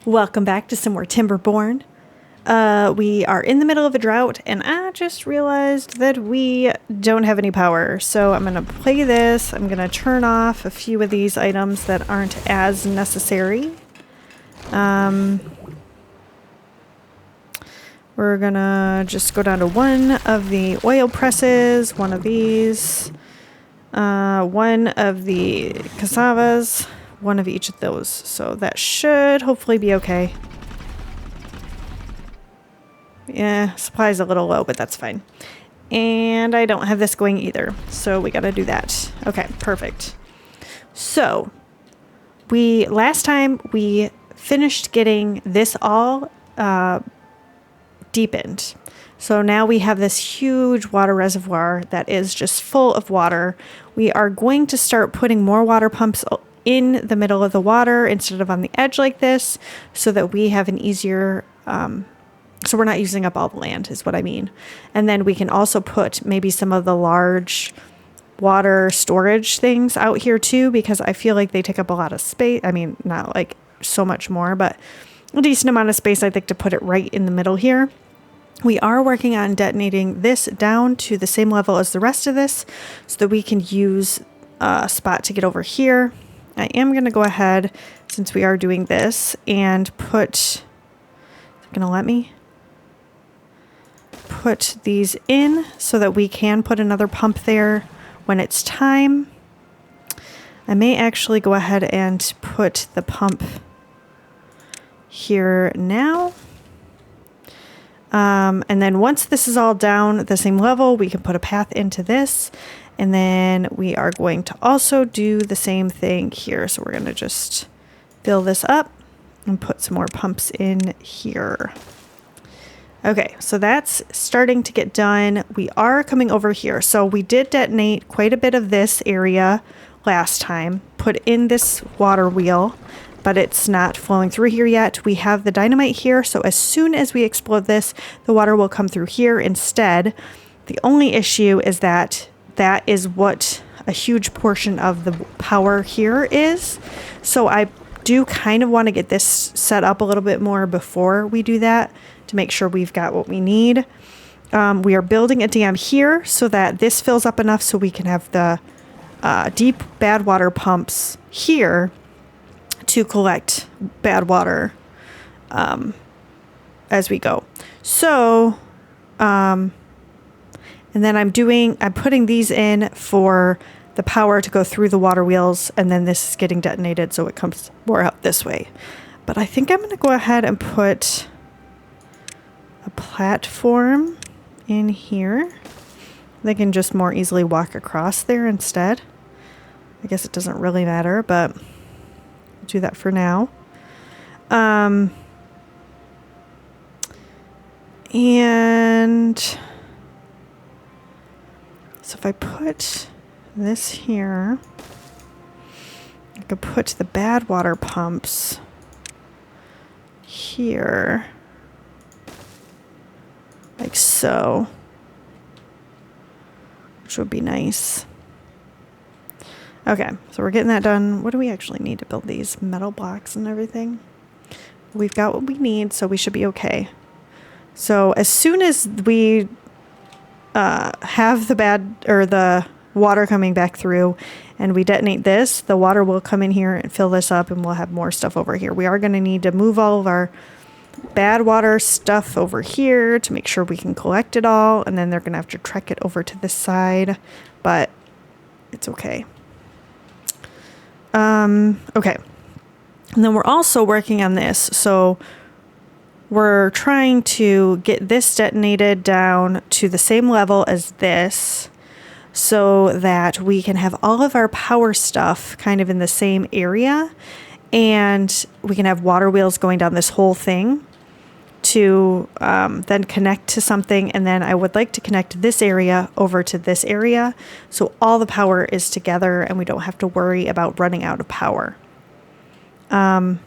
Welcome back to some more Timberborn. We are in the middle of a drought, and I just realized that we don't have any power. So I'm going to play this. I'm going to turn off a few of these items that aren't as necessary. We're going to just go down to one of the oil presses, one of these, one of the cassavas, one of each of those. So that should hopefully be okay. Yeah, supply's a little low, but that's fine. And I don't have this going either, so we got to do that. Okay, perfect. So last time we finished getting this all deepened. So now we have this huge water reservoir that is just full of water. We are going to start putting more water pumps in the middle of the water instead of on the edge like this, so that we have an easier, so we're not using up all the land is what I mean. And then we can also put maybe some of the large water storage things out here too, because I feel like they take up a lot of space. I mean, not like so much more, but a decent amount of space, I think, to put it right in the middle here. We are working on detonating this down to the same level as the rest of this so that we can use a spot to get over here. I am going to go ahead, since we are doing this, and put, going to let me put these in so that we can put another pump there when it's time. I may actually go ahead and put the pump here now. And then once this is all down at the same level, we can put a path into this. And then we are going to also do the same thing here. So we're going to just fill this up and put some more pumps in here. Okay, so that's starting to get done. We are coming over here. So we did detonate quite a bit of this area last time, put in this water wheel, but it's not flowing through here yet. We have the dynamite here. So as soon as we explode this, the water will come through here instead. The only issue is that is what a huge portion of the power here is. So I do kind of want to get this set up a little bit more before we do that to make sure we've got what we need. We are building a dam here so that this fills up enough so we can have the deep bad water pumps here to collect bad water as we go. So, and then I'm putting these in for the power to go through the water wheels, and then this is getting detonated so it comes more out this way. But I think I'm going to go ahead and put a platform in here. They can just more easily walk across there instead. I guess it doesn't really matter, but I'll do that for now. And so if I put this here, I could put the bad water pumps here, like so, which would be nice. Okay, so we're getting that done. What do we actually need to build these metal blocks and everything? We've got what we need, so we should be okay. So as soon as we have the water coming back through and we detonate this, the water will come in here and fill this up, and we'll have more stuff over here. We are going to need to move all of our bad water stuff over here to make sure we can collect it all, and then they're going to have to trek it over to this side, but it's okay. Okay. And then we're also working on this. So we're trying to get this detonated down to the same level as this so that we can have all of our power stuff kind of in the same area, and we can have water wheels going down this whole thing to then connect to something. And then I would like to connect this area over to this area so all the power is together and we don't have to worry about running out of power. Can't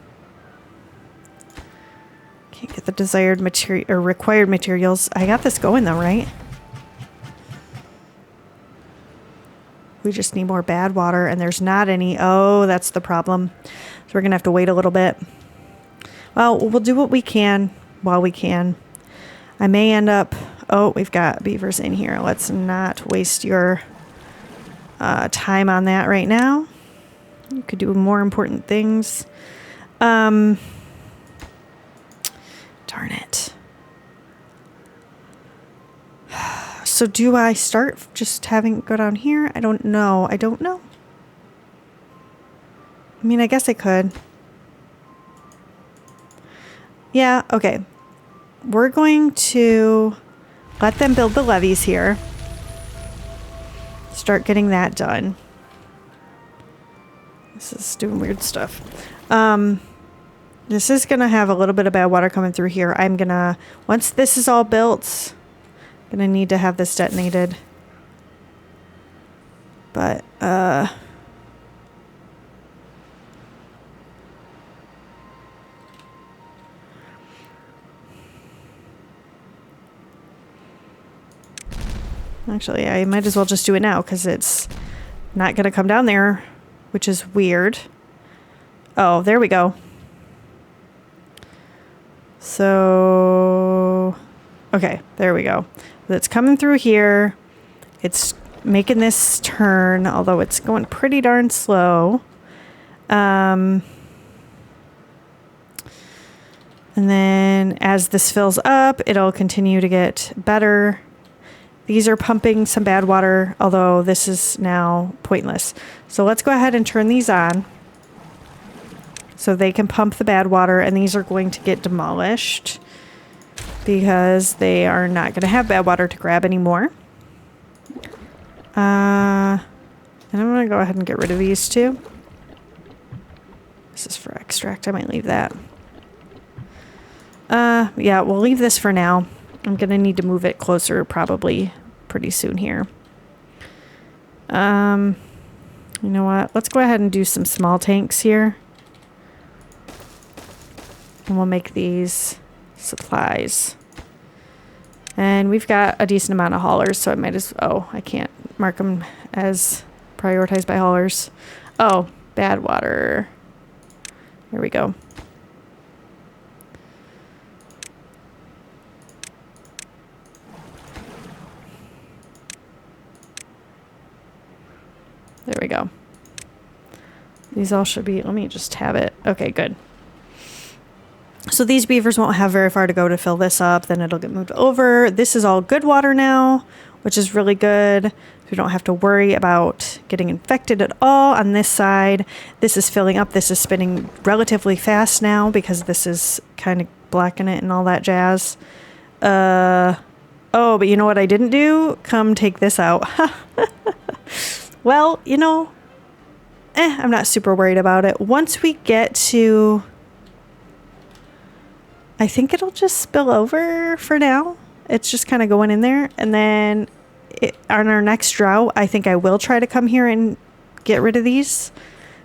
get the desired material or required materials. I got this going though, right? We just need more bad water, and there's not any. Oh, that's the problem. So we're going to have to wait a little bit. Well, we'll do what we can while we can. I may end up... Oh, we've got beavers in here. Let's not waste your time on that right now. You could do more important things. Darn it. So do I start just having it go down here? I don't know. I don't know. I mean, I guess I could. Yeah, okay. We're going to let them build the levees here. Start getting that done. This is doing weird stuff. This is going to have a little bit of bad water coming through here. I'm going to, once this is all built, I'm going to need to have this detonated. But, actually, I might as well just do it now because it's not going to come down there, which is weird. Oh, there we go. So, okay, there we go. It's coming through here. It's making this turn, although it's going pretty darn slow. And then as this fills up, it'll continue to get better. These are pumping some bad water, although this is now pointless. So let's go ahead and turn these on so they can pump the bad water, and these are going to get demolished because they are not going to have bad water to grab anymore. And I'm going to go ahead and get rid of these two. This is for extract. I might leave that. Yeah, we'll leave this for now. I'm going to need to move it closer probably pretty soon here. You know what? Let's go ahead and do some small tanks here. And we'll make these supplies. And we've got a decent amount of haulers, so I might as... Oh, I can't mark them as prioritized by haulers. Oh, bad water. There we go. There we go. These all should be... Let me just have it. Okay, good. So these beavers won't have very far to go to fill this up. Then it'll get moved over. This is all good water now, which is really good. We don't have to worry about getting infected at all on this side. This is filling up. This is spinning relatively fast now because this is kind of blocking it and all that jazz. Oh, but you know what I didn't do? Come take this out. Well, you know, I'm not super worried about it. Once we get to... I think it'll just spill over for now. It's just kind of going in there. And then on our next drought, I think I will try to come here and get rid of these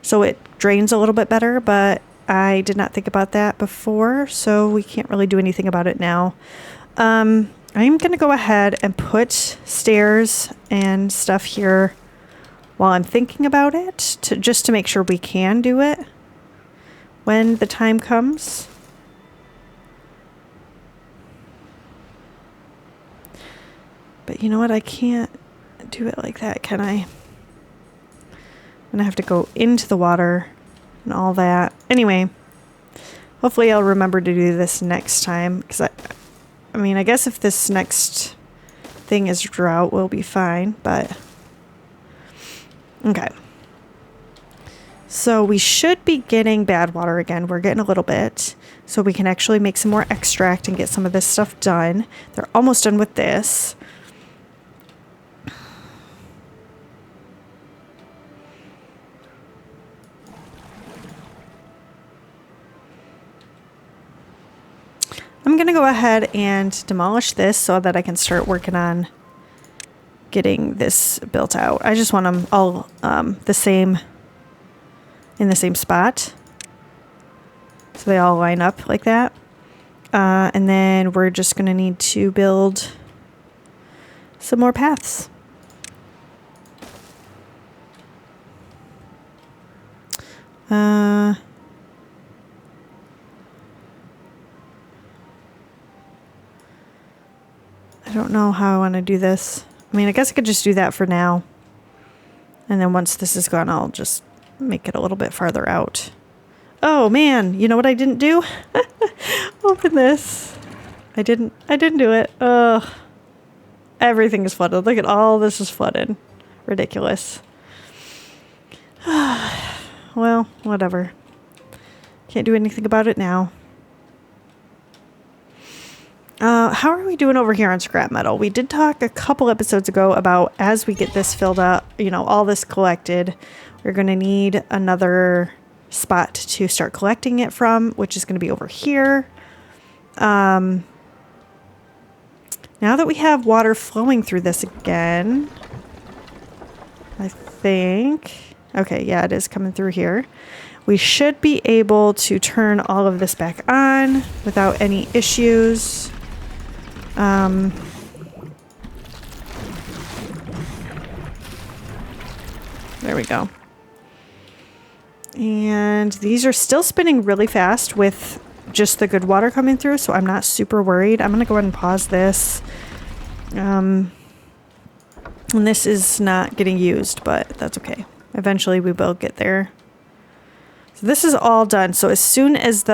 so it drains a little bit better. But I did not think about that before, so we can't really do anything about it now. I'm going to go ahead and put stairs and stuff here while I'm thinking about it, just to make sure we can do it when the time comes. But you know what? I can't do it like that, can I? I'm going to have to go into the water and all that. Anyway, hopefully I'll remember to do this next time. Because I mean, I guess if this next thing is drought, we'll be fine. But, okay. So we should be getting bad water again. We're getting a little bit. So we can actually make some more extract and get some of this stuff done. They're almost done with this. I'm going to go ahead and demolish this so that I can start working on getting this built out. I just want them all the same, in the same spot. So they all line up like that. And then we're just going to need to build some more paths. don't know how I want to do this. I mean, I guess I could just do that for now. And then once this is gone, I'll just make it a little bit farther out. Oh man, you know what I didn't do? Open this. I didn't do it. Ugh. Everything is flooded. Look at all this is flooded. Ridiculous. Well, whatever. Can't do anything about it now. How are we doing over here on scrap metal? We did talk a couple episodes ago about as we get this filled up, you know, all this collected, we're going to need another spot to start collecting it from, which is going to be over here. Now that we have water flowing through this again, I think, okay, yeah, it is coming through here. We should be able to turn all of this back on without any issues. There we go. And these are still spinning really fast with just the good water coming through, so I'm not super worried. I'm going to go ahead and pause this. And this is not getting used, but that's okay. Eventually we will get there. So this is all done. So as soon as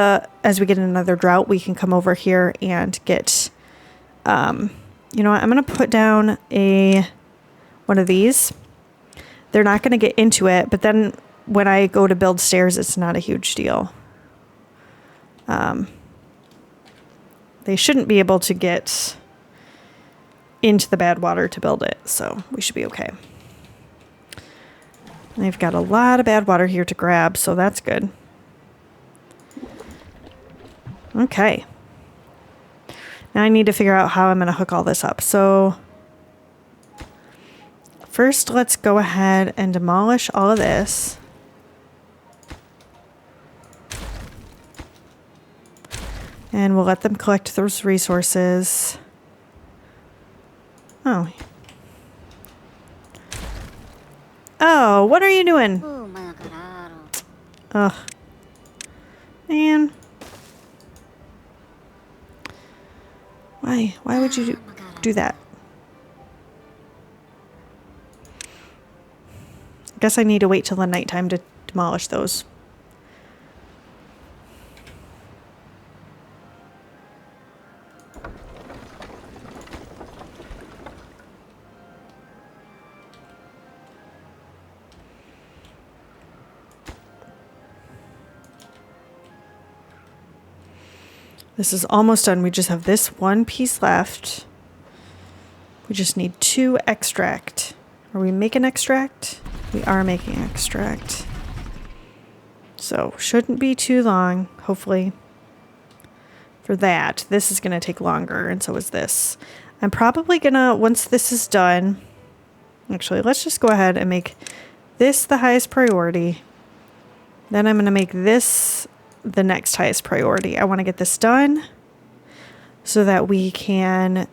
we get another drought, we can come over here and get, you know what, I'm going to put down one of these. They're not going to get into it, but then when I go to build stairs, it's not a huge deal. They shouldn't be able to get into the bad water to build it, so we should be okay. And they've got a lot of bad water here to grab, so that's good. Okay. Now I need to figure out how I'm going to hook all this up. So first, let's go ahead and demolish all of this. And we'll let them collect those resources. Oh. Oh, what are you doing? Ugh. Man. Why? Why would you do that? I guess I need to wait till the nighttime to demolish those. This is almost done. We just have this one piece left. We just need 2 extract. Are we making extract? We are making extract. So shouldn't be too long, hopefully. For that, this is going to take longer, and so is this. I'm probably going to, once this is done, actually, let's just go ahead and make this the highest priority. Then I'm going to make this the next highest priority. I want to get this done so that we can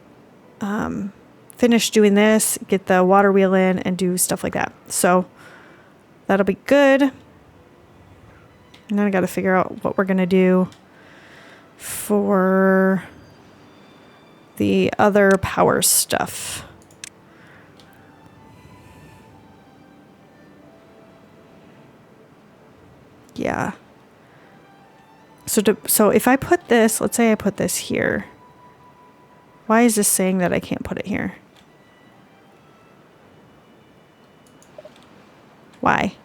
finish doing this, get the water wheel in, and do stuff like that. So that'll be good. And then I got to figure out what we're going to do for the other power stuff. Yeah. So if I put this, let's say I put this here. Why is this saying that I can't put it here? Why?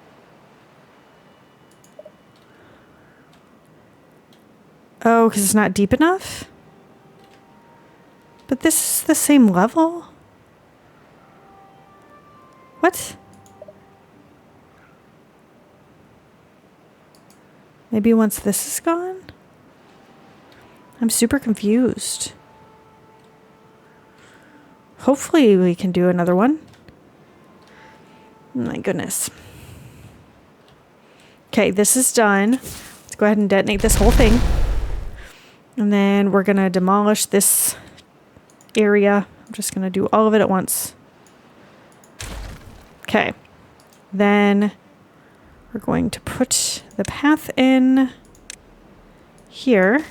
Oh, because it's not deep enough? But this is the same level? What? Maybe once this is gone? I'm super confused. Hopefully we can do another one. My goodness. Okay, this is done. Let's go ahead and detonate this whole thing. And then we're going to demolish this area. I'm just going to do all of it at once. Okay. Then we're going to put the path in here.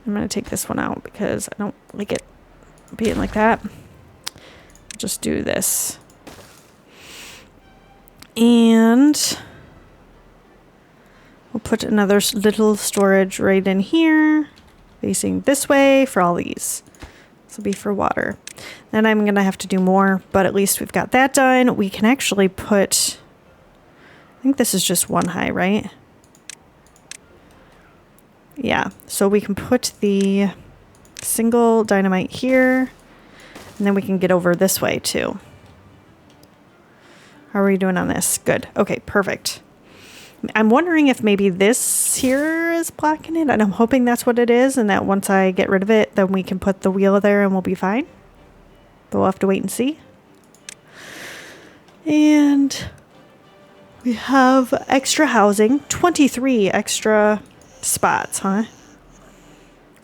I'm going to take this one out because I don't like it. being like that. Just do this. And we'll put another little storage right in here, facing this way for all these. This will be for water. Then I'm gonna have to do more, but at least we've got that done. We can actually put, I think this is just one high, right? Yeah, so we can put the single dynamite here, and then we can get over this way too. How are we doing on this? Good. Okay, perfect. I'm wondering if maybe this here is blocking it, and I'm hoping that's what it is, and that once I get rid of it, then we can put the wheel there and we'll be fine. But we'll have to wait and see. And we have extra housing, 23 extra spots, huh?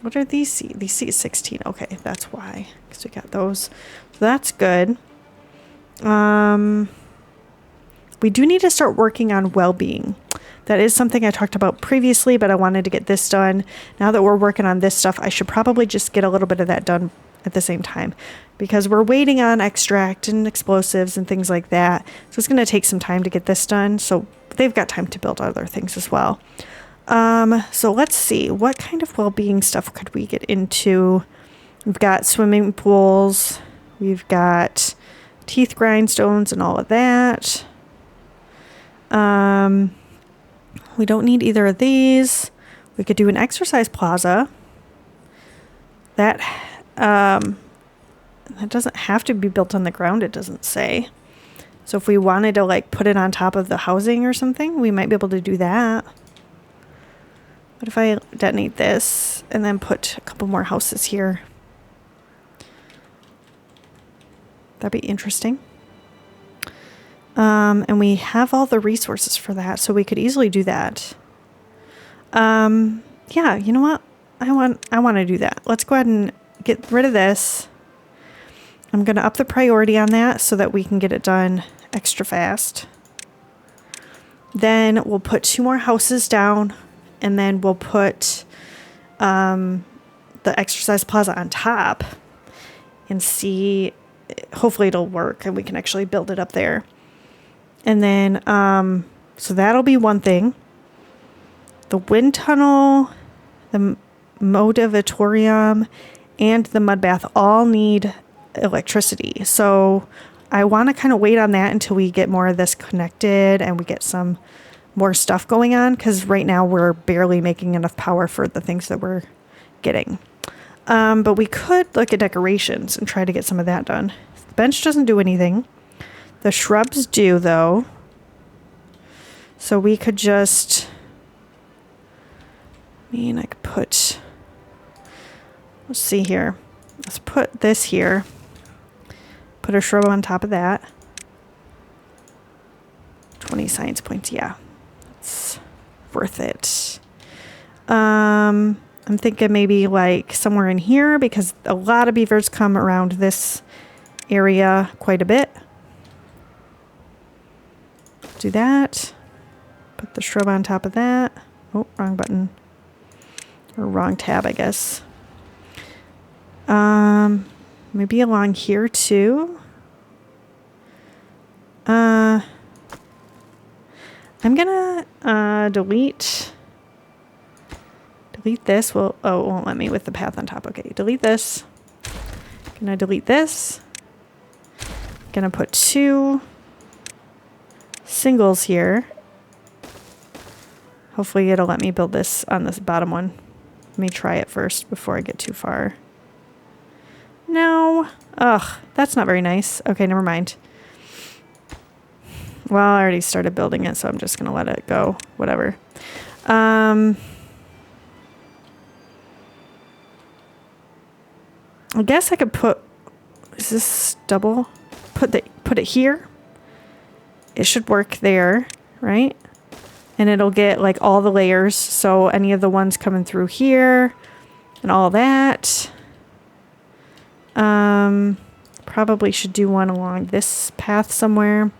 What are these seats? These seats 16. Okay, that's why, because we got those. So that's good. We do need to start working on well-being. That is something I talked about previously, but I wanted to get this done. Now that we're working on this stuff, I should probably just get a little bit of that done at the same time, because we're waiting on extract and explosives and things like that. So it's going to take some time to get this done. So they've got time to build other things as well. So let's see, what kind of well-being stuff could we get into? We've got swimming pools. We've got teeth grindstones and all of that. We don't need either of these. We could do an exercise plaza. That doesn't have to be built on the ground, it doesn't say. So if we wanted to like put it on top of the housing or something, we might be able to do that. What if I detonate this and then put a couple more houses here? That'd be interesting. And we have all the resources for that, so we could easily do that. Yeah, you know what? I want to do that. Let's go ahead and get rid of this. I'm going to up the priority on that so that we can get it done extra fast. Then we'll put 2 more houses down, and then we'll put the exercise plaza on top and see. Hopefully it'll work and we can actually build it up there. And then, so that'll be one thing. The wind tunnel, the motivatorium, and the mud bath all need electricity. So I want to kind of wait on that until we get more of this connected and we get some more stuff going on, because right now we're barely making enough power for the things that we're getting. But we could look at decorations and try to get some of that done. The bench doesn't do anything. The shrubs do, though. So we could just, I could put, let's see here. Let's put this here. Put a shrub on top of that. 20 science points, yeah. It's worth it. I'm thinking maybe like somewhere in here, because a lot of beavers come around this area quite a bit. Do that. Put the shrub on top of that. Oh, wrong button. Or wrong tab, I guess. Maybe along here too. I'm gonna delete this. Well, oh, it won't let me with the path on top. Okay, delete this. Gonna delete this. Gonna put 2 singles here. Hopefully it'll let me build this on this bottom one. Let me try it first before I get too far. No. Ugh, that's not very nice. Okay, never mind. Well, I already started building it, so I'm just gonna let it go. Whatever. I guess I could put, is this double? Put it here. It should work there, right? And it'll get like all the layers. So any of the ones coming through here and all that. Probably should do one along this path somewhere.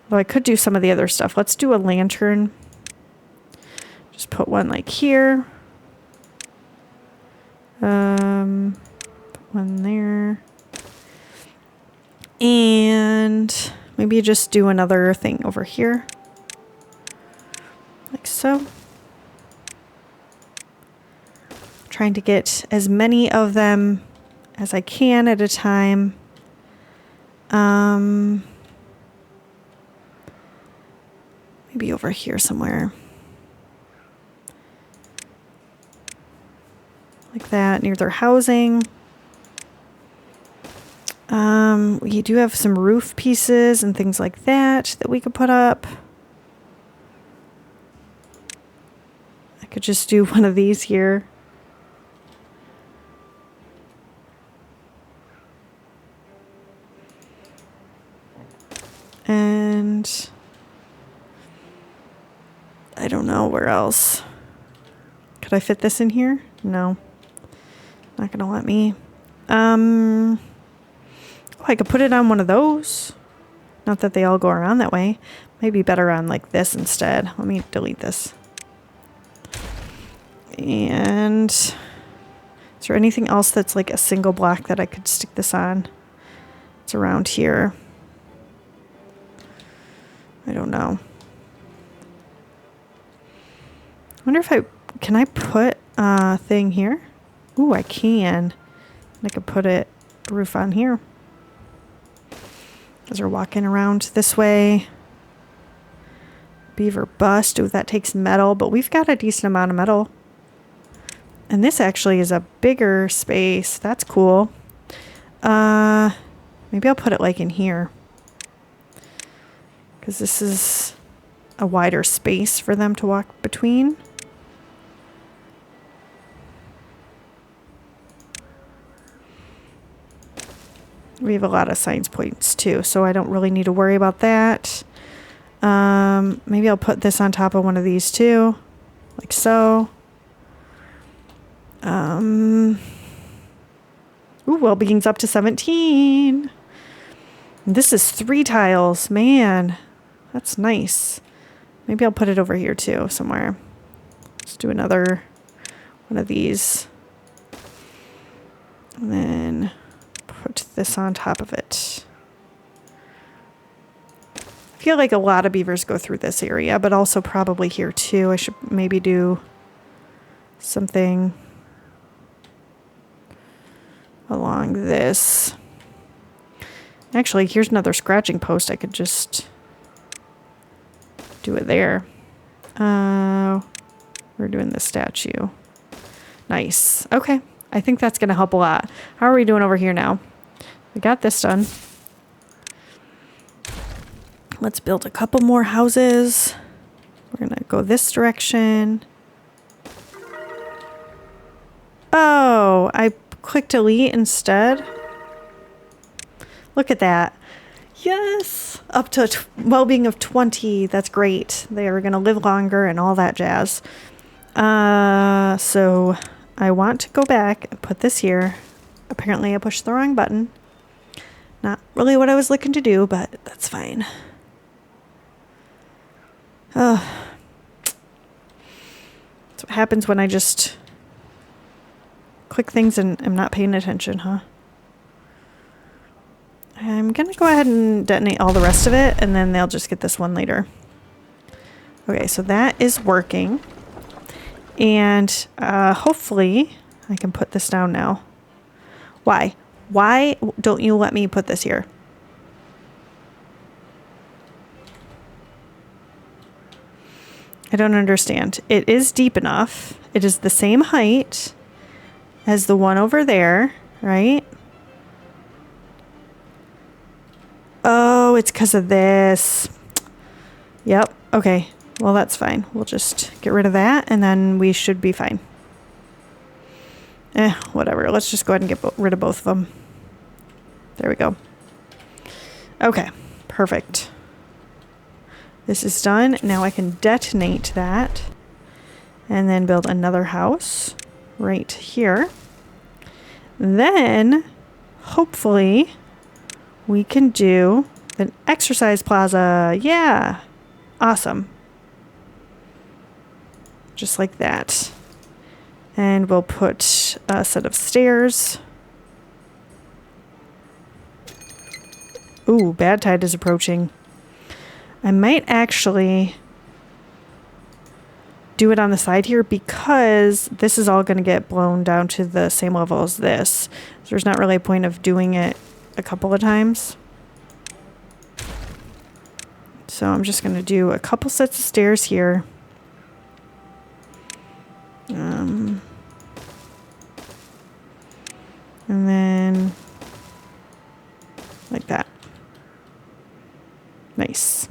Though I could do some of the other stuff. Let's do a lantern. Just put one like here. Put one there. And maybe just do another thing over here. Like so. Trying to get as many of them as I can at a time. Maybe over here somewhere. Like that, near their housing. We do have some roof pieces and things like that we could put up. I could just do one of these here. And I don't know where else. Could I fit this in here? No. Not gonna let me. Oh, I could put it on one of those. Not that they all go around that way. Maybe better on like this instead. Let me delete this. And is there anything else that's like a single block that I could stick this on? It's around here. I don't know. I wonder if can I put a thing here? Ooh, I can. I could put a roof on here. As we're walking around this way. Beaver bust. Ooh, that takes metal, but we've got a decent amount of metal. And this actually is a bigger space. That's cool. Maybe I'll put it like in here. Because this is a wider space for them to walk between. We have a lot of science points too, so I don't really need to worry about that. Maybe I'll put this on top of one of these too, like so. Ooh, wellbeing's up to 17. This is 3 tiles, man. That's nice. Maybe I'll put it over here too, somewhere. Let's do another one of these. And then put this on top of it. I feel like a lot of beavers go through this area, but also probably here too. I should maybe do something along this. Actually, here's another scratching post. I could just do it there. We're doing the statue. Nice. Okay. I think that's going to help a lot. How are we doing over here now? We got this done. Let's build a couple more houses. We're going to go this direction. Oh, I clicked delete instead. Look at that. Yes. Up to well-being of 20. That's great. They are going to live longer and all that jazz. So I want to go back and put this here. Apparently I pushed the wrong button. Not really what I was looking to do, but that's fine. Oh. That's what happens when I just click things and I'm not paying attention, huh? I'm going to go ahead and detonate all the rest of it, and then they'll just get this one later. Okay, so that is working. And hopefully I can put this down now. Why? Why don't you let me put this here? I don't understand. It is deep enough. It is the same height as the one over there, right? Oh, it's because of this. Yep. Okay. Well, that's fine. We'll just get rid of that, and then we should be fine. Whatever. Let's just go ahead and get rid of both of them. There we go. Okay. Perfect. This is done. Now I can detonate that and then build another house right here. Then, hopefully, we can do an exercise plaza. Yeah. Awesome. Just like that. And we'll put a set of stairs Ooh, bad tide is approaching. I might actually do it on the side here because this is all going to get blown down to the same level as this. So there's not really a point of doing it a couple of times. So I'm just going to do a couple sets of stairs here. And then like that. Nice.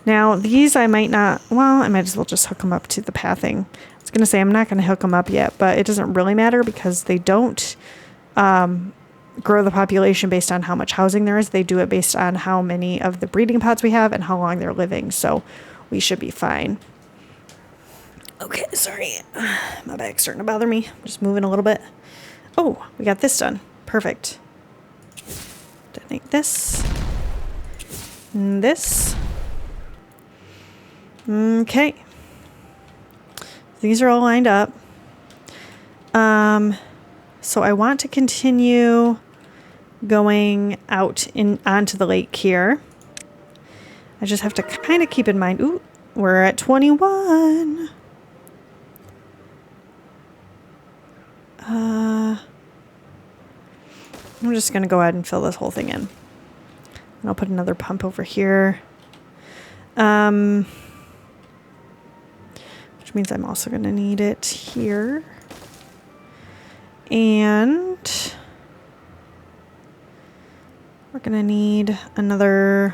Now these I might not, well, I might as well just hook them up to the pathing. I was going to say I'm not going to hook them up yet, but it doesn't really matter because they don't grow the population based on how much housing there is. They do it based on how many of the breeding pods we have and how long they're living. So we should be fine. Okay, sorry. My back's starting to bother me. I'm just moving a little bit. Oh, we got this done. Perfect. Detonate this. And this. Okay. These are all lined up. So I want to continue going out onto the lake here. I just have to kind of keep in mind, ooh, we're at 21. I'm just going to go ahead and fill this whole thing in. And I'll put another pump over here. Which means I'm also going to need it here. And we're going to need another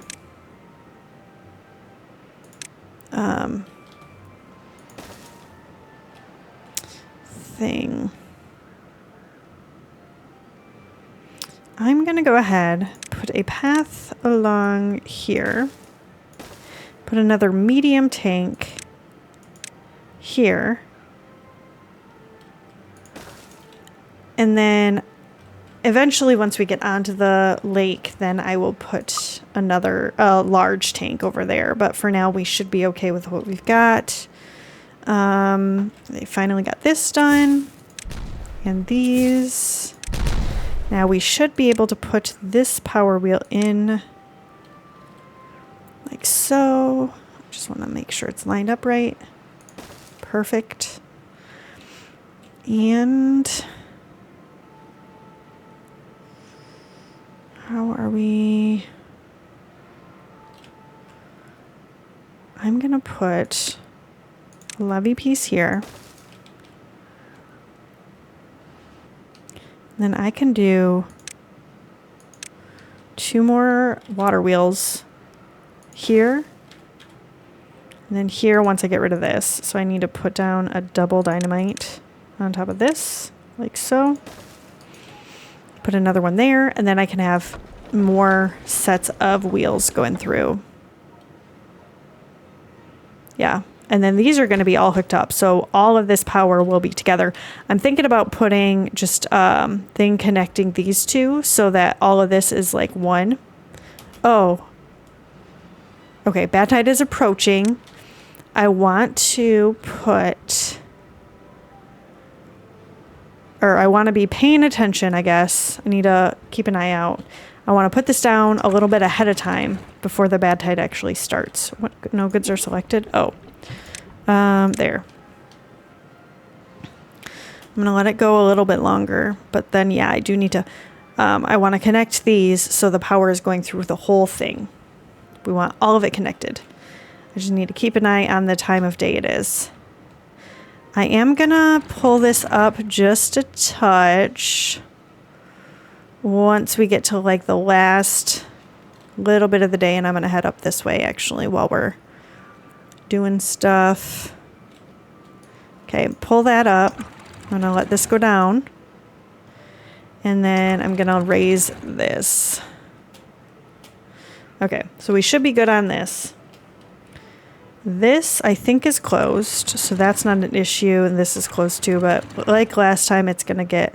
thing. I'm going to go ahead, put a path along here, put another medium tank here, and then eventually once we get onto the lake, then I will put another large tank over there. But for now, we should be okay with what we've got. They finally got this done. And these. Now we should be able to put this power wheel in like so. Just want to make sure it's lined up right. Perfect. And how are we? I'm going to put a levee piece here. Then I can do 2 more water wheels here. And then here once I get rid of this. So I need to put down a double dynamite on top of this, like so. Put another one there, and then I can have more sets of wheels going through. Yeah. And then these are going to be all hooked up. So all of this power will be together. I'm thinking about putting just thing connecting these two so that all of this is like one. Oh. Okay, Badtide is approaching. I want to put, or I want to be paying attention, I guess. I need to keep an eye out. I want to put this down a little bit ahead of time before the Badtide actually starts. What, no goods are selected? Oh. There. I'm going to let it go a little bit longer, but then, yeah, I do need to, I want to connect these so the power is going through the whole thing. We want all of it connected. I just need to keep an eye on the time of day it is. I am going to pull this up just a touch once we get to like the last little bit of the day, and I'm going to head up this way actually while we're doing stuff. Okay, pull that up. I'm going to let this go down. And then I'm going to raise this. Okay, so we should be good on this. This, I think, is closed, so that's not an issue, and this is closed too, but like last time, it's going to get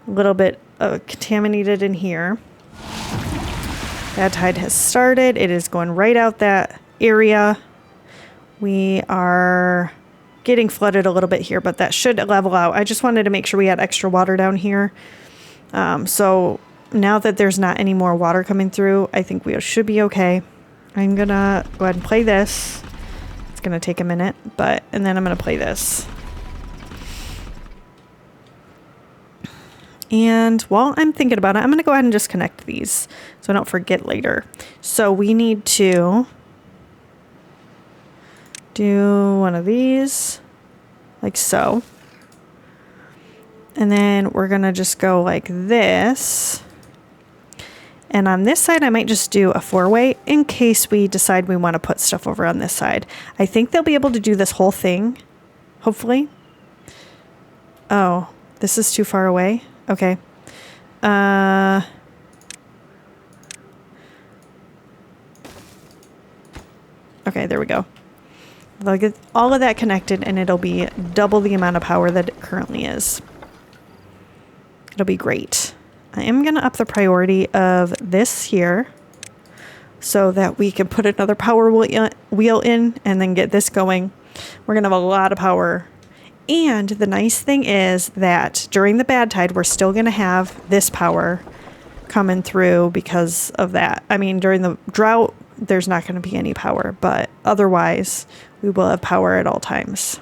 a little bit contaminated in here. Badtide has started. It is going right out that area. We are getting flooded a little bit here, but that should level out. I just wanted to make sure we had extra water down here. So now that there's not any more water coming through, I think we should be okay. I'm gonna go ahead and play this. It's gonna take a minute, and then I'm gonna play this. And while I'm thinking about it, I'm gonna go ahead and just connect these so I don't forget later. So we need to do one of these like so. And then we're gonna just go like this. And on this side, I might just do a 4-way in case we decide we want to put stuff over on this side. I think they'll be able to do this whole thing, hopefully. Oh, this is too far away. Okay. Okay, there we go. They'll get all of that connected and it'll be double the amount of power that it currently is. It'll be great. I am going to up the priority of this here so that we can put another power wheel in and then get this going. We're going to have a lot of power. And the nice thing is that during the Badtide, we're still going to have this power coming through because of that. I mean, during the drought, there's not going to be any power, but otherwise we will have power at all times.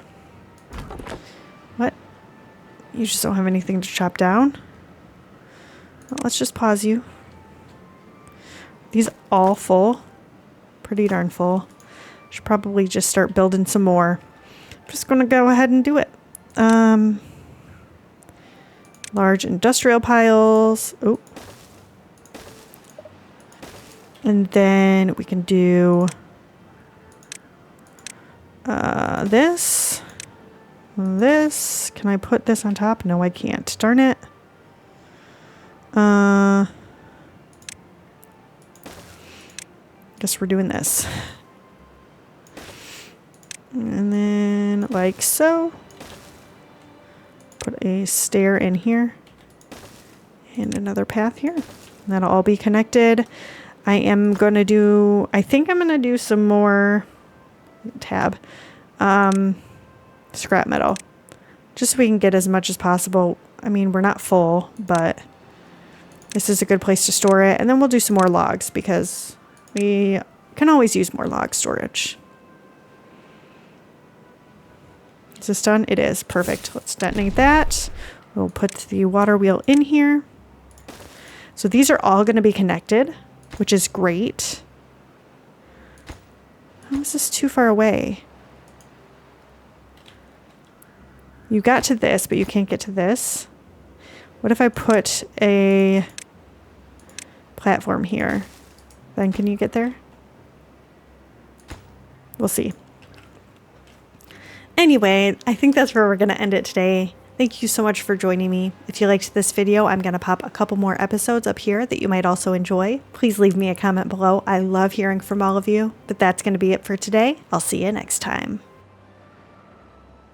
What? You just don't have anything to chop down? Well, let's just pause you. These all full. Pretty darn full. Should probably just start building some more. I'm just going to go ahead and do it. Large industrial piles. Oh. And then we can do this. This. Can I put this on top? No, I can't. Darn it. Guess we're doing this. And then like so. Put a stair in here. And another path here. And that'll all be connected. I think I'm going to do some more tab. Scrap metal. Just so we can get as much as possible. I mean, we're not full, but this is a good place to store it. And then we'll do some more logs because we can always use more log storage. Is this done? It is. Perfect. Let's detonate that. We'll put the water wheel in here. So these are all going to be connected, which is great. How is this too far away? You got to this, but you can't get to this. What if I put a platform here? Then can you get there? We'll see. Anyway, I think that's where we're going to end it today. Thank you so much for joining me. If you liked this video, I'm going to pop a couple more episodes up here that you might also enjoy. Please leave me a comment below. I love hearing from all of you. But that's going to be it for today. I'll see you next time.